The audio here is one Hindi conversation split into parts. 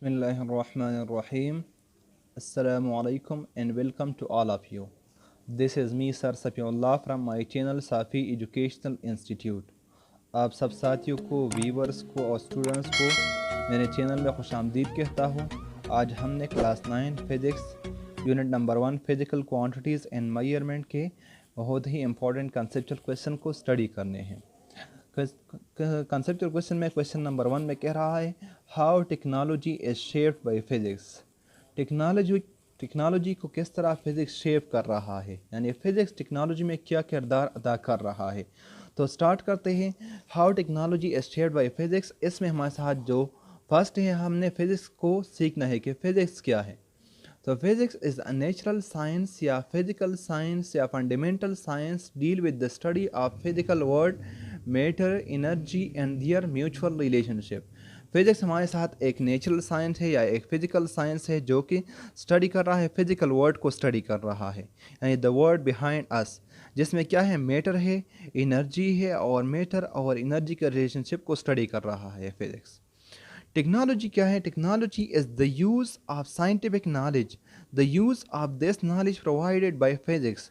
Bismillahirrahmanirrahim. Assalamu alaikum and welcome to all of you. This is me Sir Safiullah from my channel Safi Educational Institute. आप सब साथियों को, व्यूवर्स को और स्टूडेंट्स को मेरे चैनल में खुशामदीद कहता हूँ। आज हमने class 9 physics unit number 1 physical quantities and measurement के बहुत ही इंपॉर्टेंट कंसेप्चुअल क्वेश्चन को स्टडी करने हैं। कंसेप्चुअल क्वेश्चन में क्वेश्चन नंबर 1 में कह रहा है how technology is shaped by physics. Technology को किस तरह फिज़िक्स शेप कर रहा है, यानी फिज़िक्स टेक्नोलॉजी में क्या किरदार अदा कर रहा है। तो स्टार्ट करते हैं। How technology is shaped by physics, इसमें हमारे साथ जो फर्स्ट है, हमने फिज़िक्स को सीखना है कि फ़िज़िक्स क्या है। तो physics is a natural science या फिज़िकल साइंस या fundamental science deal with the study of physical world, matter, energy and their mutual relationship. Physics हमारे साथ एक नेचुरल साइंस है या एक फिज़िकल साइंस है जो कि स्टडी कर रहा है, फिज़िकल वर्ल्ड को स्टडी कर रहा है, यानी द वर्ल्ड बिहाइंड अस, जिसमें क्या है, मैटर है, एनर्जी है, और मैटर और एनर्जी के रिलेशनशिप को स्टडी कर रहा है फिज़िक्स। टेक्नोलॉजी क्या है? Technology is the use of scientific knowledge, the use of this knowledge provided by physics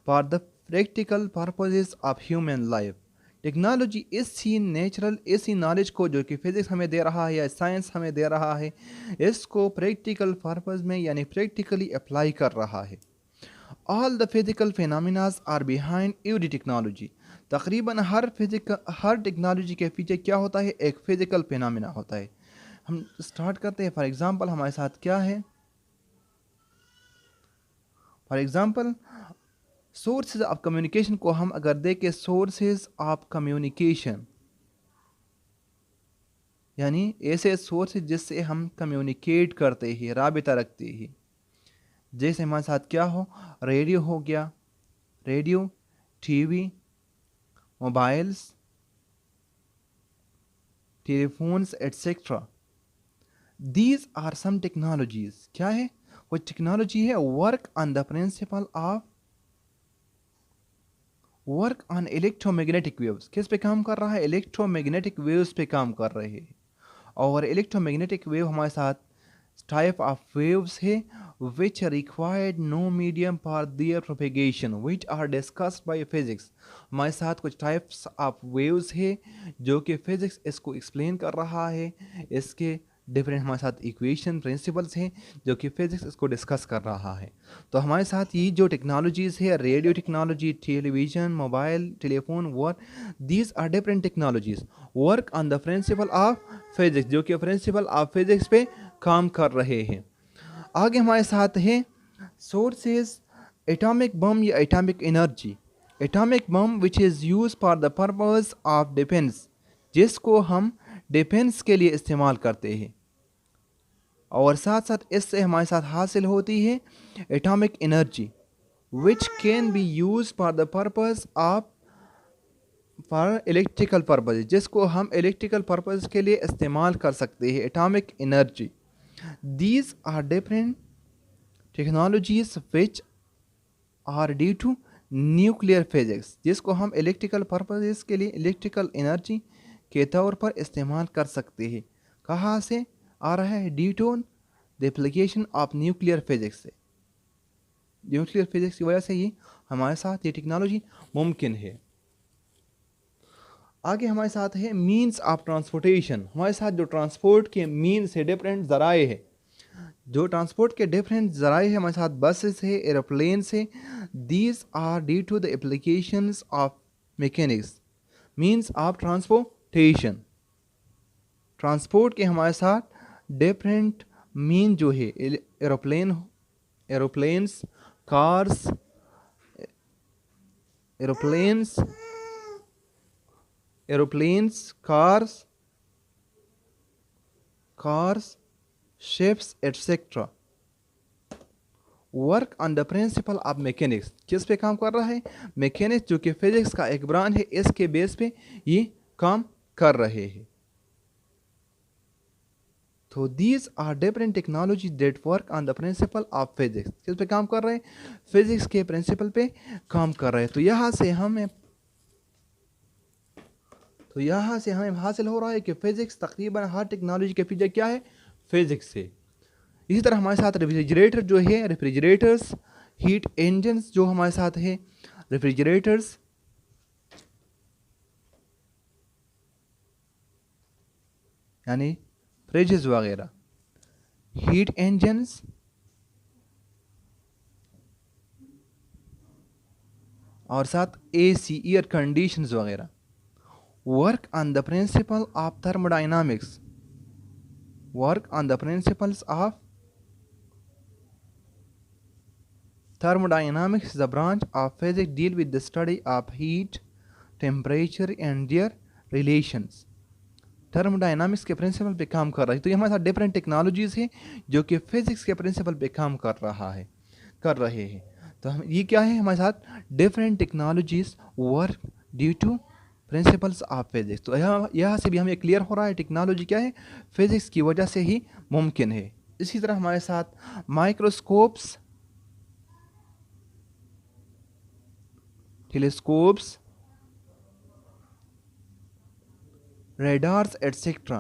for the practical purposes of human life. Technology इसी नॉलेज को जो कि फिज़िक्स हमें दे रहा है या साइंस हमें दे रहा है, इसको प्रैक्टिकल पर्पस में यानी प्रैक्टिकली अप्लाई कर रहा है। All the physical phenomenas are behind every technology. तकरीबन हर टेक्नोलॉजी के पीछे क्या होता है? एक फ़िज़िकल फिनोमिना होता है। हम स्टार्ट करते हैं। फॉर एग्ज़ाम्पल हमारे साथ क्या है? For example sources of communication को हम अगर देखें, सोर्सेज ऑफ कम्युनिकेशन यानी ऐसे सोर्सेज जिससे हम कम्युनिकेट करते हैं, राबिता रखते हैं। जैसे हमारे साथ क्या हो, रेडियो हो गया, radio, TV, mobiles, telephones etcetera. These are some technologies. क्या है? कुछ टेक्नोलॉजी है। Work on the principle of work on electromagnetic waves. किस पे काम कर रहा है? इलेक्ट्रोमैग्नेटिक वेव्स पे काम कर रहे हैं। और इलेक्ट्रोमैग्नेटिक वेव हमारे साथ टाइप ऑफ वेव्स है which required no medium for their propagation which are discussed by physics. हमारे साथ कुछ टाइप्स ऑफ वेव्स है जो कि फिजिक्स इसको एक्सप्लेन कर रहा है। इसके डिफरेंट हमारे साथ इक्वेशन प्रिंसिपल्स हैं जो कि फिजिक्स इसको डिस्कस कर रहा है। तो हमारे साथ ये जो टेक्नोलॉजीज़ है, radio technology, television, mobile, telephone, these are different technologies work on the principle of physics, जो कि प्रिंसिपल ऑफ फिजिक्स पे काम कर रहे हैं। आगे हमारे साथ है सोर्सेज, एटॉमिक बम या atomic energy. Atomic bomb which is use for the purpose of defence, जिसको हम डिफेंस के लिए इस्तेमाल करते हैं। और साथ साथ इससे हमारे साथ हासिल होती है atomic energy which can B use for the purpose of for electrical purpose, जिसको हम इलेक्ट्रिकल पर्पज के लिए इस्तेमाल कर सकते हैं, atomic energy. These are different technologies which are due to nuclear physics, जिसको हम इलेक्ट्रिकल पर्पजेस के लिए इलेक्ट्रिकल एनर्जी के तौर पर इस्तेमाल कर सकते हैं। कहाँ से आ रहा है? Due to the application of nuclear physics से। न्यूक्लियर फिजिक्स की वजह से ही हमारे साथ ये टेक्नोलॉजी मुमकिन है। आगे हमारे साथ है मीन्स ऑफ ट्रांसपोर्टेशन। हमारे साथ जो ट्रांसपोर्ट के मीन्स है, डिफरेंट ज़राए है, जो ट्रांसपोर्ट के डिफरेंट ज़राए है, हमारे साथ बसेस है, एरोप्लेन्स है। These are due to the applications of mechanics, means of transportation. Transport के हमारे साथ डिफरेंट मीन जो है, aeroplanes, cars, aeroplanes, cars, ships etcetera. Work on the principle of mechanics, किस पे काम कर रहा है? मैकेनिक्स, जो कि फिजिक्स का एक ब्रांच है, इसके बेस पे ये काम कर रहे हैं। तो these are different technology that work on the principle of physics. किस पे काम कर रहे हैं? फिजिक्स के प्रिंसिपल पे काम कर रहे हैं। तो यहाँ से हमें हासिल हो रहा है कि फिजिक्स तकरीबन हर टेक्नोलॉजी के पीछे क्या है? फिजिक्स से। इसी तरह हमारे साथ रेफ्रिजरेटर जो है, रेफ्रिजरेटर्स, हीट इंजन्स जो हमारे साथ है, रेफ्रिजरेटर्स, यानी फ्रिजेस वगैरह, हीट इंजन्स और साथ एसी, एयर कंडीशंस वगैरह। Work on the principle of thermodynamics, work on the principles of thermodynamics is a branch of physics deal with the study of heat, temperature and their relations। Thermodynamics के प्रिंसिपल पे काम कर रहा है। तो ये हमारे साथ डिफरेंट टेक्नोलॉजीज हैं जो कि फिजिक्स के प्रिंसिपल पे काम कर रहे हैं। तो हम ये क्या है, हमारे साथ different technologies work due to principles of physics. तो यहाँ से भी हमें क्लियर हो रहा है टेक्नोलॉजी क्या है, फिजिक्स की वजह से ही मुमकिन है। इसी तरह हमारे साथ microscopes, telescopes, radars, etc.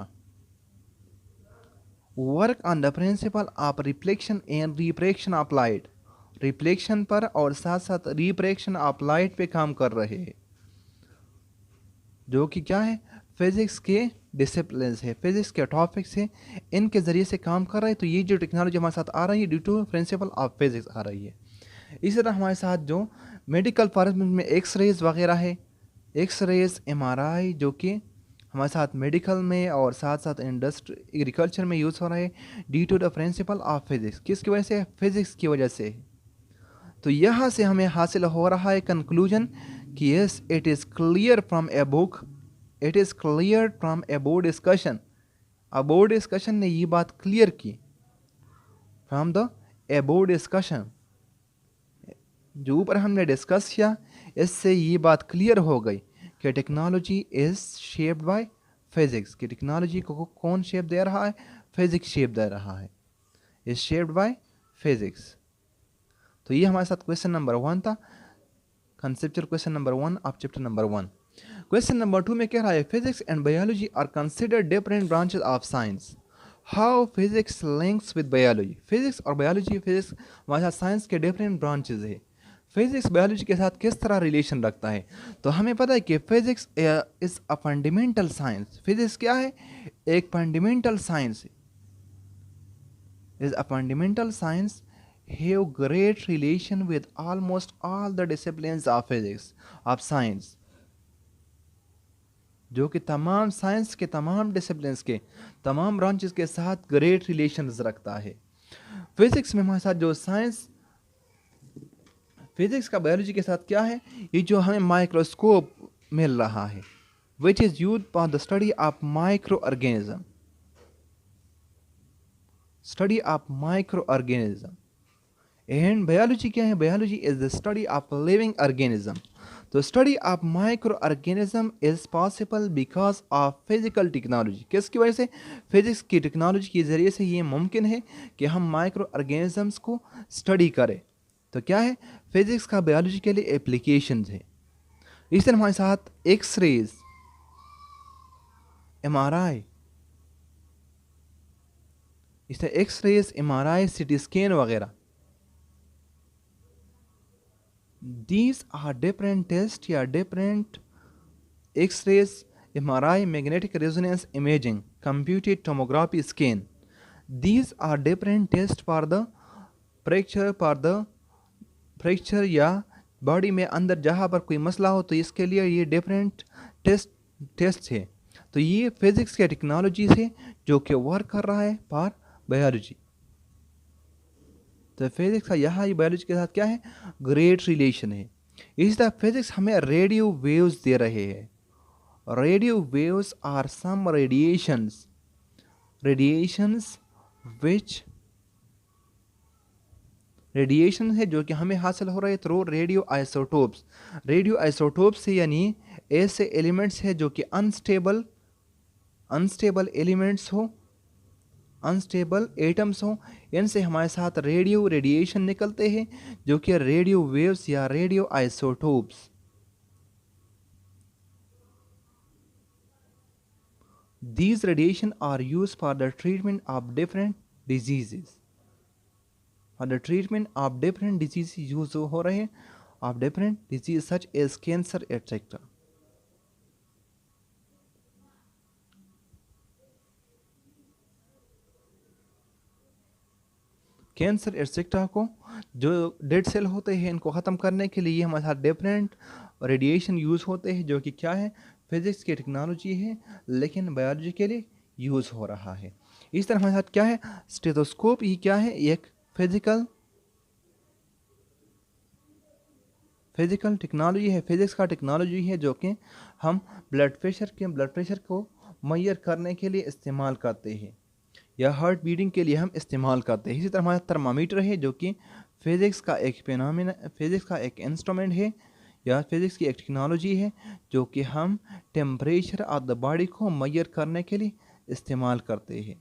work on the principle of reflection and refraction of light। Reflection पर और साथ साथ रिफ्रैक्शन ऑफ लाइट पे काम कर रहे हैं, जो कि क्या है, फिजिक्स के डिसिप्लिन है, फिजिक्स के टॉपिक्स है, इनके ज़रिए से काम कर रहे हैं। तो ये जो टेक्नोलॉजी हमारे साथ आ रही है due to principle of physics आ रही है। इसी तरह हमारे साथ जो मेडिकल फॉर्मेट में एक्सरेज वगैरह है, एक्सरेज, एमआरआई, जो कि हमारे साथ मेडिकल में और साथ साथ इंडस्ट्री, एग्रीकल्चर में यूज़ हो रहा है due to the principle of physics. किसकी वजह से, फिजिक्स की वजह से। तो यहाँ से हमें हासिल हो रहा है कंक्लूजन कि yes, it is clear from a book, it is clear from A board discussion. अब बोर्ड डिस्कशन ने ये बात क्लियर की, from the A board discussion, जो ऊपर हमने डिस्कस किया, इससे ये बात क्लियर हो गई कि technology is shaped by physics. कि टेक्नोलॉजी को कौन शेप दे रहा है, फिजिक्स शेप दे रहा है, इज शेप्ड बाय फिजिक्स। तो ये हमारे साथ क्वेश्चन नंबर 1 था, conceptual question number 1 of chapter number 1। Question number 2 में कह रहा है physics and biology are considered different branches of science, how physics links with biology. Physics और बायोलॉजी, फिजिक्स हमारे साथ साइंस के डिफरेंट ब्रांचेस है, फिजिक्स बायोलॉजी के साथ किस तरह रिलेशन रखता है। तो हमें पता है कि physics is a fundamental science. Physics क्या है, एक fundamental science, is a fundamental science, have great relation with almost all the disciplines of physics, of science, जो कि तमाम साइंस के तमाम डिसिप्लिन्स के तमाम ब्रांचेस के साथ ग्रेट रिलेशंस रखता है। फिजिक्स में हमारे साथ जो साइंस, फिजिक्स का बायोलॉजी के साथ क्या है, ये जो हमें माइक्रोस्कोप मिल रहा है, which is use for the study of micro organism, study of micro organism. And biology क्या है, biology is the study of living organism. तो study of micro organism is possible because of physical technology. किसकी वजह से, फिजिक्स की टेक्नोलॉजी के जरिए से ये मुमकिन है कि हम माइक्रो ऑर्गेनिजम्स को स्टडी करें। तो क्या है, फिजिक्स का बायोलॉजी के लिए एप्लीकेशंस है। इस तरह हमारे साथ एक्सरेज, एमआरआई, इस तरह एक्सरेज, एमआरआई, सिटी स्कैन वगैरह, दीज आर डिफरेंट टेस्ट या different X-rays, MRI, magnetic resonance imaging, computed tomography scan, these are different test for the fracture या बॉडी में अंदर जहाँ पर कोई मसला हो, तो इसके लिए ये डिफरेंट टेस्ट है। तो ये फिजिक्स के टेक्नोलॉजी से जो कि वर्क कर रहा है फॉर बायोलॉजी। तो फिजिक्स का यहाँ ये बायोलॉजी के साथ क्या है, ग्रेट रिलेशन है। इसी तरह फिजिक्स हमें रेडियो वेव्स दे रहे हैं। Radio waves are some radiations which radiation है जो कि हमें हासिल हो रहा है through radioisotopes. Radioisotopes से यानी ऐसे एलिमेंट्स है जो कि अनस्टेबल एलिमेंट्स हो, अनस्टेबल एटम्स हो, इनसे हमारे साथ रेडिएशन निकलते हैं जो कि रेडियो वेव्स या radioisotopes. These radiation are used for the treatment of different diseases. For the treatment of different diseases use हो रहे हैं of different diseases such as cancer etc. Cancer etcetera को जो डेड सेल होते हैं इनको ख़त्म करने के लिए हमारे साथ डिफरेंट रेडिएशन यूज़ होते हैं जो कि क्या है फिजिक्स की टेक्नोलॉजी है लेकिन बायोलॉजी के लिए यूज़ हो रहा है। इस तरह हमारे साथ क्या है स्टेथोस्कोप, ये क्या है एक फिजिकल टेक्नोलॉजी है, फिजिक्स का टेक्नोलॉजी है जो कि हम ब्लड प्रेशर को मेजर करने के लिए इस्तेमाल करते हैं या हार्ट बीटिंग के लिए हम इस्तेमाल करते हैं। इसी तरह हमारा थर्मामीटर है जो कि फिज़िक्स का एक फिनोमेना, फिज़िक्स का एक इंस्ट्रूमेंट है या फिज़िक्स की एक टेक्नोलॉजी है जो कि हम टेम्परेचर ऑफ द बॉडी को मेजर करने के लिए इस्तेमाल करते हैं।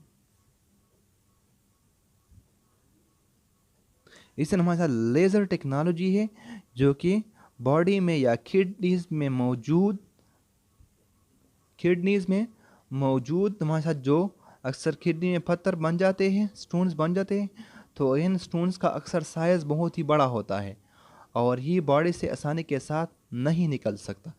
इसी तरह हमारे साथ लेज़र टेक्नोलॉजी है जो कि बॉडी में या किडनीज में मौजूद हमारे साथ जो अक्सर किडनी में पत्थर बन जाते हैं, स्टोन्स बन जाते हैं, तो इन स्टोन्स का अक्सर साइज़ बहुत ही बड़ा होता है और ये बॉडी से आसानी के साथ नहीं निकल सकता।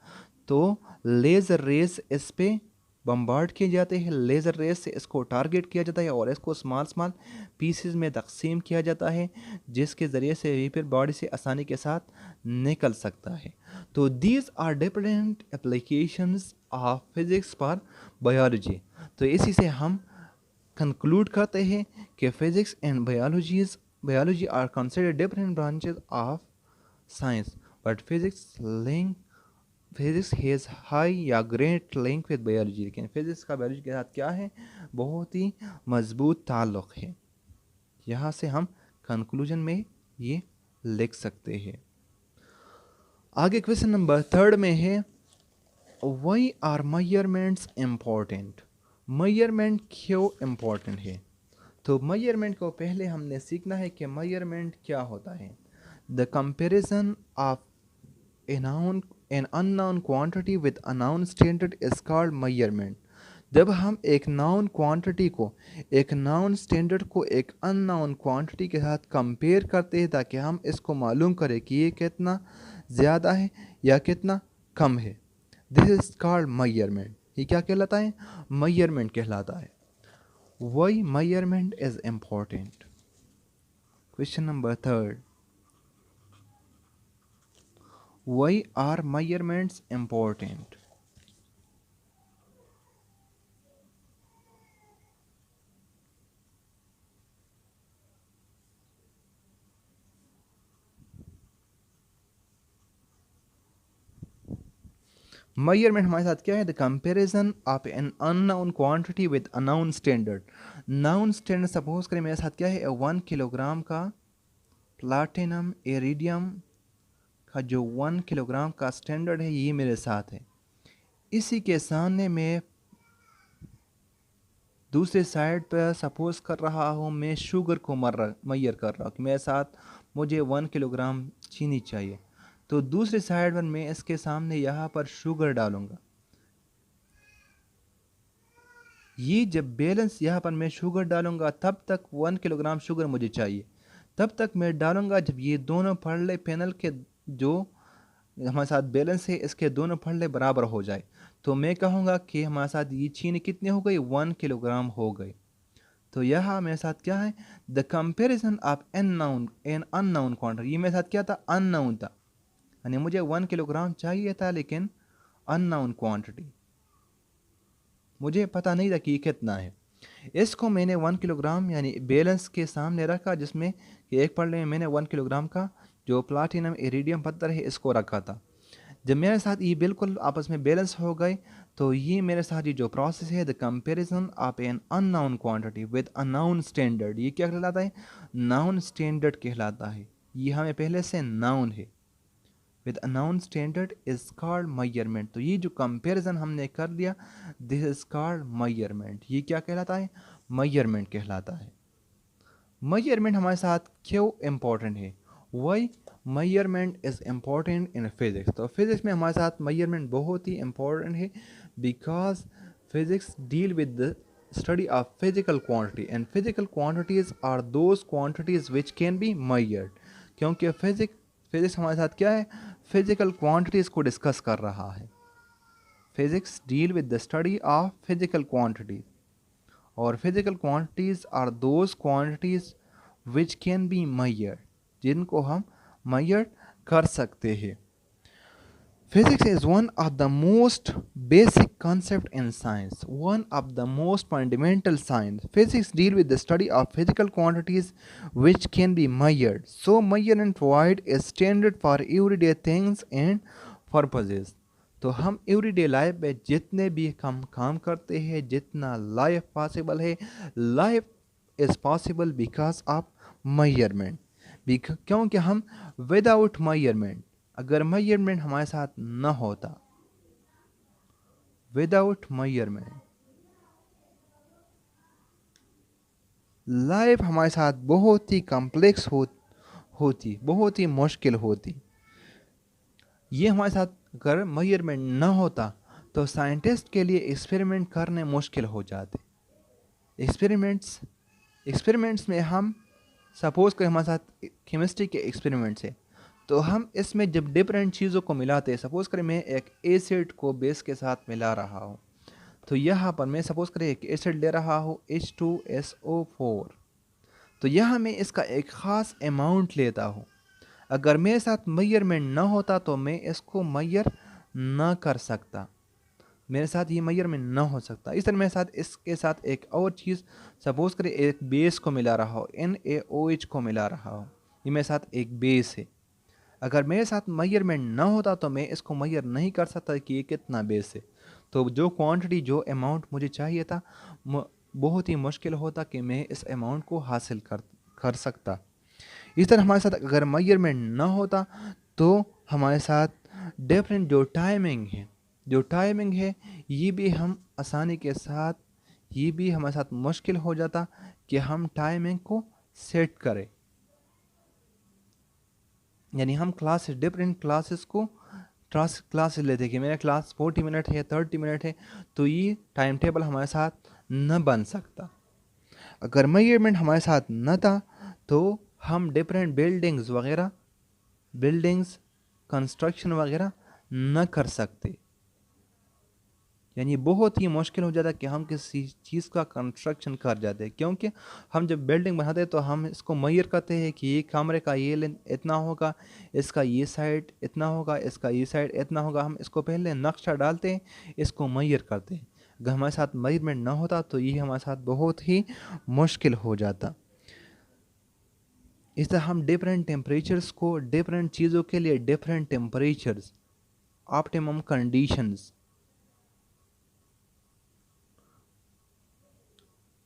तो लेज़र रेस इस पे बम्बार्ड किए जाते हैं, लेज़र रेस से इसको टारगेट किया जाता है और इसको स्मॉल पीसेस में तकसीम किया जाता है जिसके ज़रिए से ये फिर बॉडी से आसानी के साथ निकल सकता है। तो these are different applications of physics for biology. तो इसी से हम कंक्लूड करते हैं कि physics and biology are considered different branches of science but physics has high या ग्रेट लिंक विद बायोलॉजी। लेकिन फिजिक्स का बायोलॉजी के साथ क्या है बहुत ही मजबूत ताल्लुक़ है। यहाँ से हम कंक्लूजन में ये लिख सकते हैं। आगे क्वेश्चन नंबर 3 में है why are measurements important. Measurement क्यों इम्पोर्टेंट है? तो मेजरमेंट को पहले हमने सीखना है कि मेजरमेंट क्या होता है। The comparison of an unknown quantity with a known standard is called measurement. जब हम एक नाउन क्वांटिटी को, एक नाउन स्टैंडर्ड को एक अननोन क्वांटिटी के साथ कंपेयर करते हैं ताकि हम इसको मालूम करें कि ये कितना ज़्यादा है या कितना कम है, दिस इज कॉल्ड मेजरमेंट। ये क्या कहलाता है? मेजरमेंट कहलाता है। Why measurement is important? Question number 3, why are measurements important? Measurement हमारे साथ क्या है? The comparison of an unknown quantity with a known standard. Known standard suppose करें मेरे साथ क्या है 1 किलोग्राम का प्लाटिनम इरिडियम का जो 1 किलोग्राम का स्टैंडर्ड है ये मेरे साथ है। इसी के सामने मैं दूसरे साइड पर सपोज कर रहा हूँ मैं शुगर को मैयर कर रहा हूँ कि मेरे साथ मुझे 1 किलोग्राम चीनी चाहिए। तो दूसरे साइड पर मैं इसके सामने यहाँ पर शुगर डालूँगा। ये जब बैलेंस यहाँ पर मैं शुगर डालूँगा तब तक 1 किलोग्राम शुगर मुझे चाहिए, तब तक मैं डालूँगा जब ये दोनों पल्ले पैनल के जो हमारे साथ बैलेंस है इसके दोनों पल्ले बराबर हो जाए। तो मैं कहूँगा कि हमारे साथ ये चीनी कितनी हो गई? 1 किलोग्राम हो गई। तो यहाँ मेरे साथ क्या है? The comparison of an unknown quantity. ये मेरे साथ क्या था? अननाउन था, यानी मुझे 1 किलोग्राम चाहिए था लेकिन अननाउन क्वांटिटी, मुझे पता नहीं था कि ये कितना है। इसको मैंने 1 किलोग्राम यानी बैलेंस के सामने रखा जिसमें कि एक पल्ले में मैंने 1 किलोग्राम का जो प्लाटिनम इरिडियम पत्थर है इसको रखा था। जब मेरे साथ ये बिल्कुल आपस में बैलेंस हो गए तो ये मेरे साथ ये जो प्रोसेस है the comparison of an unknown quantity with a known standard, ये क्या कहलाता है? नाउन स्टैंडर्ड कहलाता है। ये हमें पहले से नाउन है। With a known standard is called measurement. तो ये जो कंपैरिजन हमने कर लिया दिस इज कॉल्ड मेजरमेंट। ये क्या कहलाता है? मेजरमेंट कहलाता है। मेजरमेंट हमारे साथ क्यों इम्पोर्टेंट है? Why measurement is important in physics. तो फिज़िक्स में हमारे साथ मेजरमेंट बहुत ही इम्पोर्टेंट है because Physics deal with the study of physical quantity, and physical quantities are those quantities which can be measured. क्योंकि फिजिक्स हमारे साथ क्या है, फिजिकल क्वांटिटीज को डिस्कस कर रहा है. Physics deal with the study of physical quantities, और physical quantities are those quantities which can be measured, जिनको हम measure कर सकते हैं. Physics is one of the most basic concept in science, one of the most fundamental science. Physics deal with the study of physical quantities which can be measured. So measurement provide a standard for everyday things and purposes. तो हम एवरीडे लाइफ में जितने भी हम काम करते हैं, जितना लाइफ पॉसिबल है, life is possible because of measurement. क्योंकि हम विदाउट मेजरमेंट, अगर मेजरमेंट हमारे साथ न होता, विदाउट मेजरमेंट लाइफ हमारे साथ बहुत ही कॉम्प्लेक्स होती, बहुत ही मुश्किल होती. ये हमारे साथ अगर मेजरमेंट न होता तो साइंटिस्ट के लिए एक्सपेरिमेंट करने मुश्किल हो जाते. एक्सपेरिमेंट्स में हम सपोज करें हमारे साथ केमिस्ट्री के एक्सपेरिमेंट्स है, तो हम इसमें जब डिफरेंट चीज़ों को मिलाते हैं, सपोज़ करें मैं एक एसिड को बेस के साथ मिला रहा हूँ, तो यहाँ पर मैं सपोज़ करें एक एसिड ले रहा हूँ H2SO4, तो यहाँ मैं इसका एक ख़ास अमाउंट लेता हूँ. अगर मेरे साथ मेजरमेंट ना होता तो मैं इसको मेजर ना कर सकता, मेरे साथ ये मेजरमेंट ना हो सकता. इस तरह मेरे साथ इसके साथ एक और चीज़, सपोज़ करें एक बेस को मिला रहा हो, NaOH को मिला रहा हो, ये मेरे साथ एक बेस है. अगर मेरे साथ मेजरमेंट ना होता तो मैं इसको मेजर नहीं कर सकता कि ये कितना बेस है. तो जो क्वांटिटी, जो अमाउंट मुझे चाहिए था, बहुत ही मुश्किल होता कि मैं इस अमाउंट को हासिल कर सकता. इस तरह हमारे साथ अगर मेजरमेंट ना होता तो हमारे साथ डिफरेंट जो टाइमिंग है ये भी हम आसानी के साथ, ये भी हमारे साथ मुश्किल हो जाता कि हम टाइमिंग को सेट करें. यानी हम डिफरेंट क्लासेस को क्लासेस लेते कि मेरा क्लास 40 मिनट है, 30 मिनट है, तो ये टाइम टेबल हमारे साथ न बन सकता. अगर मेजरमेंट हमारे साथ न था तो हम डिफरेंट बिल्डिंग्स कंस्ट्रक्शन वगैरह न कर सकते. यानी बहुत ही मुश्किल हो जाता कि हम किसी चीज़ का कंस्ट्रक्शन कर जाते, क्योंकि हम जब बिल्डिंग बनाते हैं तो हम इसको मेजर करते हैं कि ये कमरे का ये लेंथ इतना होगा, इसका ये साइड इतना होगा, इसका ये साइड इतना होगा. हम इसको पहले नक्शा डालते हैं, इसको मेजर करते हैं. अगर हमारे साथ मेजरमेंट ना होता तो ये हमारे साथ बहुत ही मुश्किल हो जाता. इस तरह हम डिफरेंट टेम्परेचर्स को, डिफरेंट चीज़ों के लिए different temperatures, optimum conditions,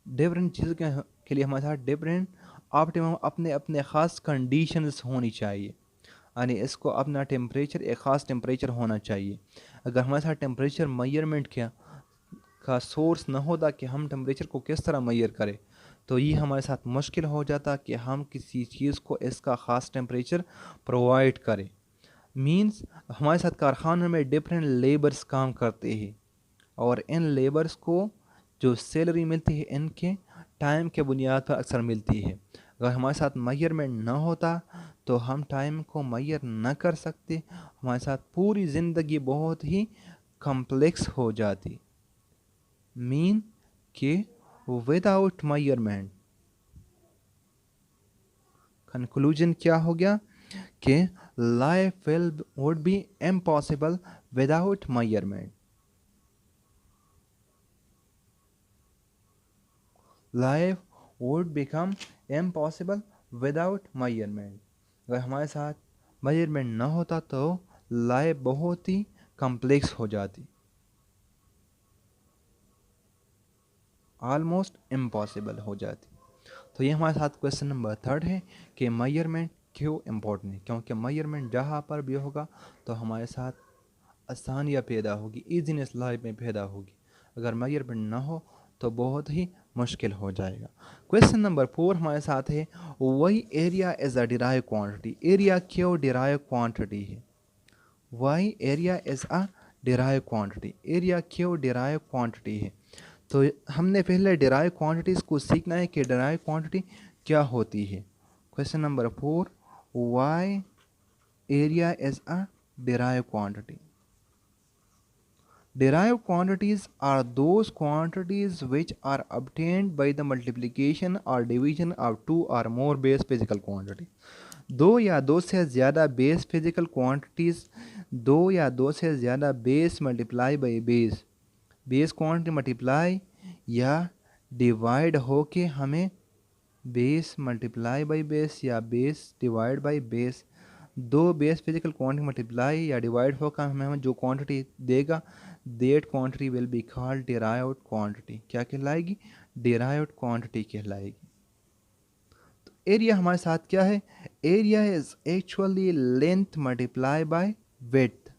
different चीज़ों के लिए हमारे साथ डिफरेंट ऑप्टिमम अपने अपने ख़ास कंडीशंस होनी चाहिए. यानी इसको अपना टेम्परेचर, एक ख़ास टेम्परेचर होना चाहिए. अगर हमारे साथ टेम्परेचर मेजरमेंट का सोर्स न होता कि हम टेम्परेचर को किस तरह मेजर करें, तो ये हमारे साथ मुश्किल हो जाता कि हम किसी चीज़ को इसका ख़ास टेम्परेचर प्रोवाइड करें. मीन्स हमारे साथ कारखानों में डिफरेंट लेबर्स काम करते हैं, और इन लेबर्स को जो सैलरी मिलती है इनके टाइम के बुनियाद पर अक्सर मिलती है. अगर हमारे साथ मेजरमेंट ना होता तो हम टाइम को मेजर न कर सकते, हमारे साथ पूरी ज़िंदगी बहुत ही कॉम्प्लेक्स हो जाती. मीन कि विदाउट मेजरमेंट, कंक्लूजन क्या हो गया कि life would be impossible without measurement. Life would become impossible without measurement. अगर हमारे साथ मेजरमेंट ना होता तो लाइफ बहुत ही कॉम्प्लेक्स हो जाती, ऑलमोस्ट इम्पॉसिबल हो जाती. तो ये हमारे साथ क्वेश्चन नंबर 3 है कि मेजरमेंट क्यों इम्पोर्टेंट है. क्योंकि मेजरमेंट जहाँ पर भी होगा तो हमारे साथ आसानियाँ पैदा होगी, ईजीनेस लाइफ में पैदा होगी. अगर मेजरमेंट ना हो तो बहुत ही मुश्किल हो जाएगा. क्वेश्चन नंबर 4 हमारे साथ है, why area is a derive quantity. Area क्यों डिराइव क्वांटिटी है? Why area is a derive quantity. Area क्यों डिराइव क्वांटिटी है? तो हमने पहले डिराइव क्वांटिटीज़ को सीखना है कि डिराइव क्वांटिटी क्या होती है। Question number 4, why area is a derive quantity. Derived quantities are those quantities which are obtained by the multiplication or division of two or more base physical quantity। दो या दो से ज़्यादा बेस फिजिकल क्वांटिटीज़, दो या दो से ज़्यादा base multiply by base quantity multiply या डिवाइड हो के हमें बेस मल्टीप्लाई बाई बेस या बेस डिवाइड बाई बेस, दो बेस फिजिकल क्वांटिटी मल्टीप्लाई या डिवाइड होकर हमें जो क्वांटिटी देगा that quantity will be called derived quantity. क्या कहलाएगी? डिराइव्ड क्वांटिटी कहलाएगी। तो एरिया हमारे साथ क्या है? Area is actually length multiply by width.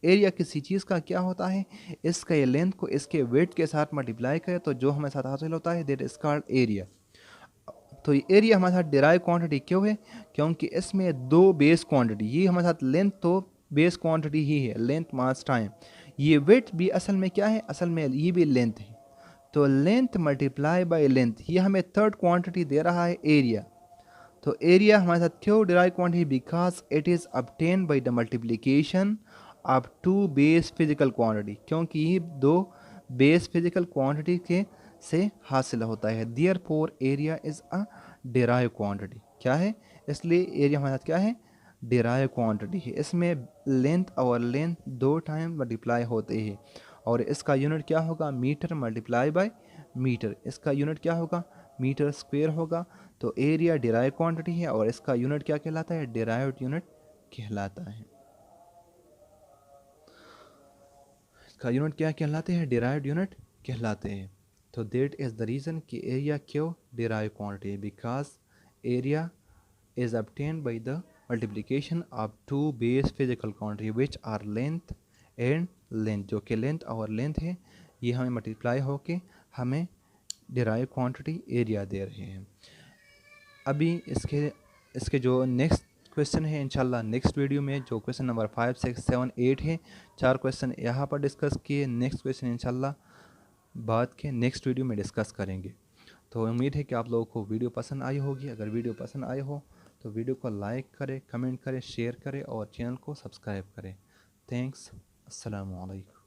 Area किसी चीज़ का क्या होता है? इसका ये लेंथ को इसके विड्थ के साथ मल्टीप्लाई करे तो जो हमारे साथ हासिल होता है दैट इज कॉल्ड एरिया। तो ये एरिया हमारे साथ डिराइव क्वांटिटी क्यों है? क्योंकि इसमें दो बेस क्वांटिटी, ये हमारे साथ लेंथ तो बेस क्वांटिटी ही है, लेंथ मास टाइम। ये विड्थ भी असल में क्या है? असल में ये भी लेंथ है। तो लेंथ मल्टीप्लाई बाय लेंथ, ये हमें थर्ड क्वांटिटी दे रहा है एरिया। तो एरिया हमारे साथ क्यों derive quantity? Because it is obtained by the multiplication of two base physical quantity, क्योंकि ये दो बेस फिजिकल क्वांटिटी के से हासिल होता है। Therefore area is a derive quantity. क्या है? इसलिए एरिया हमारे साथ क्या है? डिराइव क्वांटिटी है। इसमें लेंथ और लेंथ दो टाइम मल्टीप्लाई होते हैं और इसका यूनिट क्या होगा? Metre multiply by metre. इसका यूनिट क्या होगा? मीटर स्क्वायर होगा। तो एरिया डिराइव क्वांटिटी है और इसका यूनिट क्या कहलाता है? डिराइव्ड यूनिट कहलाता है। इसका यूनिट क्या कहलाते हैं? डिराइव्ड यूनिट कहलाते हैं। तो दैट इज़ द रीज़न कि एरिया क्यों डिराइव क्वांटिटी है, because area is obtained by the multiplication of two base physical quantity which are length and length। जो कि लेंथ और लेंथ है ये हमें मल्टीप्लाई होके हमें डिराइव क्वांटिटी एरिया दे रहे हैं। अभी इसके जो नेक्स्ट क्वेश्चन है इंशाल्लाह नेक्स्ट वीडियो में, जो क्वेश्चन नंबर 5, 6, 7, 8 है, 4 क्वेश्चन यहाँ पर डिस्कस किए। नेक्स्ट क्वेश्चन इंशाल्लाह बाद के नेक्स्ट वीडियो में डिस्कस करेंगे। तो उम्मीद है कि आप लोगों को वीडियो पसंद आई होगी। अगर वीडियो पसंद आई हो तो वीडियो को लाइक करें, कमेंट करें, शेयर करें और चैनल को सब्सक्राइब करें। थैंक्स। अस्सलामु अलैकुम।